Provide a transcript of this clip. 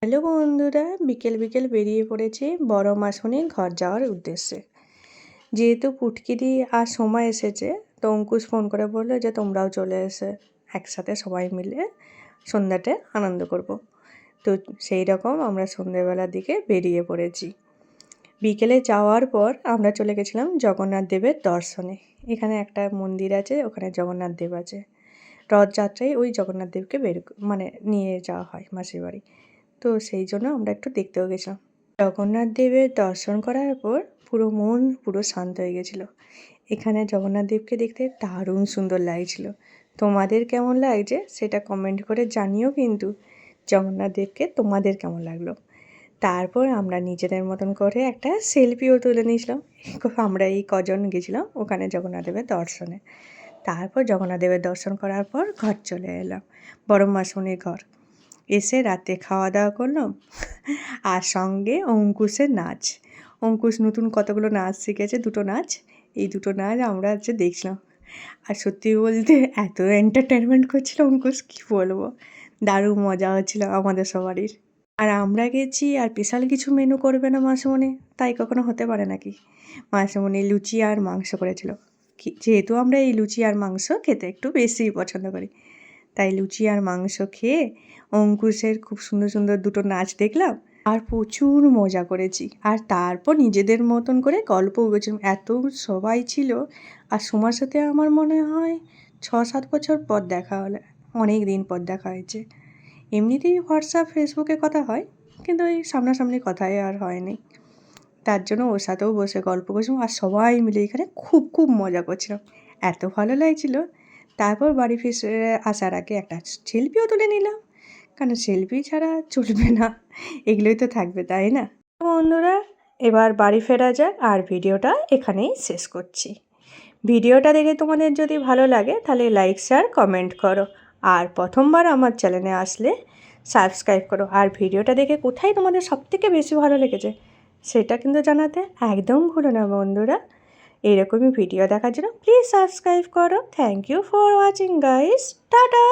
Hello বন্ধুরা, বিকেল বিকেল বেরিয়ে পড়েছি বড় মাসুনির ঘর যাওয়ার উদ্দেশ্যে। যেহেতু পুটকিদি আর সময় এসেছে, তো অঙ্কুশ ফোন করে বললো যে তোমরাও চলে এসে একসাথে সবাই মিলে সন্ধ্যাতে আনন্দ করব। তো সেই রকম আমরা সন্ধ্যেবেলার দিকে বেরিয়ে পড়েছি। বিকেলে যাওয়ার পর আমরা চলে গেছিলাম জগন্নাথ দেবের দর্শনে। এখানে একটা মন্দির আছে, ওখানে জগন্নাথ দেব আছে। রথযাত্রায় ওই জগন্নাথ দেবকে নিয়ে যাওয়া হয় মাসির বাড়ি। তো সেই জন্য আমরা একটু দেখতেও গেছিলাম। জগন্নাথ দেবের দর্শন করার পর মন পুরো শান্ত হয়ে গেছিলো। এখানে জগন্নাথ দেবকে দেখতে দারুণ সুন্দর লাগছিল। তোমাদের কেমন লাগছে সেটা কমেন্ট করে জানিও কিন্তু, জগন্নাথ দেবকে তোমাদের কেমন লাগলো। তারপর আমরা নিজেদের মতন করে একটা সেলফিও তুলে নিয়েছিলাম। আমরা এই কজন গেছিলাম ওখানে জগন্নাথ দেবের দর্শনে। তারপর জগন্নাথ দেবের দর্শন করার পর ঘর চলে এলাম, বড় মাসুনির ঘর। এসে রাতে খাওয়া দাওয়া করলাম, আর সঙ্গে অঙ্কুশের নাচ। অঙ্কুশ নতুন কতগুলো নাচ শিখেছে, দুটো নাচ। এই দুটো নাচ আমরা দেখছিলাম। আর সত্যি বলতে এত এন্টারটেনমেন্ট করছিল অঙ্কুশ, কী বলবো, দারুণ মজা হচ্ছিল আমাদের সবারই। আর আমরা গেছি আর স্পেশাল কিছু মেনু করবে না মাসিমণি, তাই কখনো হতে পারে নাকি। মাসিমণি লুচি আর মাংস করেছিল। যেহেতু আমরা এই লুচি আর মাংস খেতে একটু বেশিই পছন্দ করি, তাই লুচি আর মাংস খেয়ে অঙ্কুশের খুব সুন্দর সুন্দর দুটো নাচ দেখলাম আর প্রচুর মজা করেছি। আর তারপর নিজেদের মতন করে গল্পও করেছিলাম। এত সবাই ছিল, আর সময়ের সাথে আমার মনে হয় 6-7 বছর পর দেখা হলো। অনেক দিন পর দেখা হয়েছে। এমনিতেই হোয়াটসঅ্যাপ ফেসবুকে কথা হয়, কিন্তু এই সামনাসামনি কথাই আর হয়নি। তার জন্য ওর সাথেও বসে গল্প করছিলাম, আর সবাই মিলে এখানে খুব খুব মজা করছিলাম। এত ভালো লাগছিল। তারপর বাড়ি ফিরে আসার আগে একটা সেলফিও তুলে নিলাম, কারণ সেলফি ছাড়া চলবে না, এগুলোই তো থাকবে, তাই না বন্ধুরা। এবার বাড়ি ফেরা যাক, আর ভিডিওটা এখানেই শেষ করছি। ভিডিওটা দেখে তোমাদের যদি ভালো লাগে তাহলে লাইক শেয়ার কমেন্ট করো, আর প্রথমবার আমার চ্যানেলে আসলে সাবস্ক্রাইব করো। আর ভিডিওটা দেখে কোথায় তোমাদের সবথেকে বেশি ভালো লেগেছে সেটা কিন্তু জানাতে একদম ভুলো না বন্ধুরা। এরকমই ভিডিও দেখার জন্য প্লিজ সাবস্ক্রাইব করো। Thank you for watching guys, tata.